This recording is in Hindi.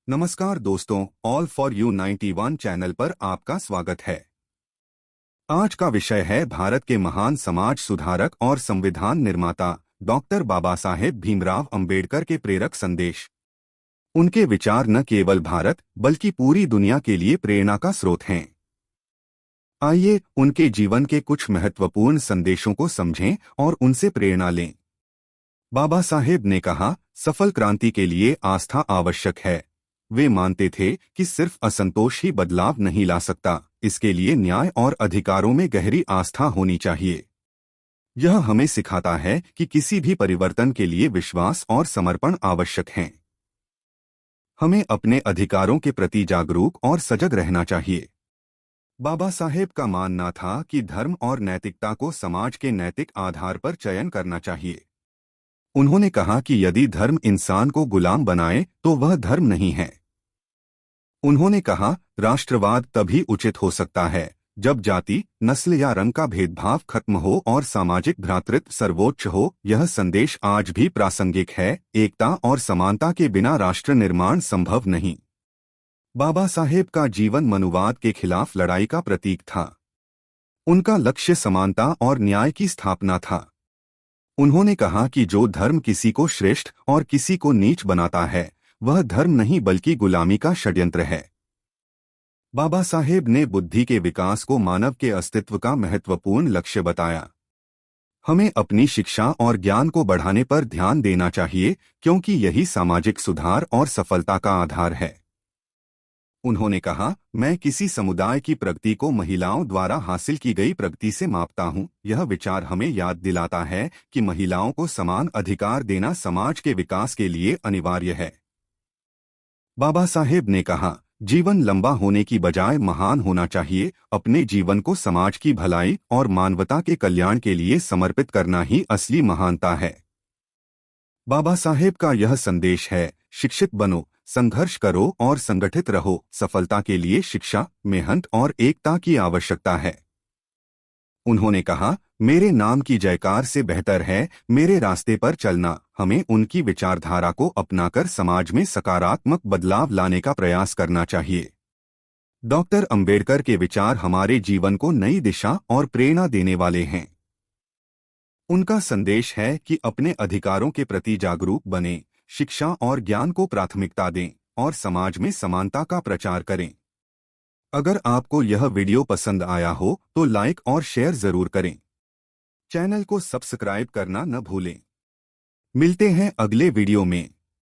नमस्कार दोस्तों, ऑल फॉर यू 91 चैनल पर आपका स्वागत है। आज का विषय है भारत के महान समाज सुधारक और संविधान निर्माता डॉक्टर बाबा साहेब भीमराव अंबेडकर के प्रेरक संदेश। उनके विचार न केवल भारत बल्कि पूरी दुनिया के लिए प्रेरणा का स्रोत हैं। आइए उनके जीवन के कुछ महत्वपूर्ण संदेशों को समझें और उनसे प्रेरणा लें। बाबा साहेब ने कहा, सफल क्रांति के लिए आस्था आवश्यक है। वे मानते थे कि सिर्फ असंतोष ही बदलाव नहीं ला सकता, इसके लिए न्याय और अधिकारों में गहरी आस्था होनी चाहिए। यह हमें सिखाता है कि किसी भी परिवर्तन के लिए विश्वास और समर्पण आवश्यक हैं। हमें अपने अधिकारों के प्रति जागरूक और सजग रहना चाहिए। बाबा साहेब का मानना था कि धर्म और नैतिकता को समाज के नैतिक आधार पर चयन करना चाहिए। उन्होंने कहा कि यदि धर्म इंसान को गुलाम बनाए तो वह धर्म नहीं है। उन्होंने कहा, राष्ट्रवाद तभी उचित हो सकता है जब जाति, नस्ल या रंग का भेदभाव खत्म हो और सामाजिक भ्रातृत्व सर्वोच्च हो। यह संदेश आज भी प्रासंगिक है। एकता और समानता के बिना राष्ट्र निर्माण संभव नहीं। बाबा साहेब का जीवन मनुवाद के खिलाफ लड़ाई का प्रतीक था। उनका लक्ष्य समानता और न्याय की स्थापना था। उन्होंने कहा कि जो धर्म किसी को श्रेष्ठ और किसी को नीच बनाता है, वह धर्म नहीं बल्कि गुलामी का षड्यंत्र है। बाबा साहेब ने बुद्धि के विकास को मानव के अस्तित्व का महत्वपूर्ण लक्ष्य बताया। हमें अपनी शिक्षा और ज्ञान को बढ़ाने पर ध्यान देना चाहिए, क्योंकि यही सामाजिक सुधार और सफलता का आधार है। उन्होंने कहा, मैं किसी समुदाय की प्रगति को महिलाओं द्वारा हासिल की गई प्रगति से मापता हूँ। यह विचार हमें याद दिलाता है कि महिलाओं को समान अधिकार देना समाज के विकास के लिए अनिवार्य है। बाबा साहेब ने कहा, जीवन लंबा होने की बजाय महान होना चाहिए। अपने जीवन को समाज की भलाई और मानवता के कल्याण के लिए समर्पित करना ही असली महानता है। बाबा साहेब का यह संदेश है, शिक्षित बनो, संघर्ष करो और संगठित रहो। सफलता के लिए शिक्षा, मेहनत और एकता की आवश्यकता है। उन्होंने कहा, मेरे नाम की जयकार से बेहतर है मेरे रास्ते पर चलना। हमें उनकी विचारधारा को अपनाकर समाज में सकारात्मक बदलाव लाने का प्रयास करना चाहिए। डॉक्टर अंबेडकर के विचार हमारे जीवन को नई दिशा और प्रेरणा देने वाले हैं। उनका संदेश है कि अपने अधिकारों के प्रति जागरूक बनें, शिक्षा और ज्ञान को प्राथमिकता दें और समाज में समानता का प्रचार करें। अगर आपको यह वीडियो पसंद आया हो तो लाइक और शेयर जरूर करें। चैनल को सब्सक्राइब करना न भूलें। मिलते हैं अगले वीडियो में।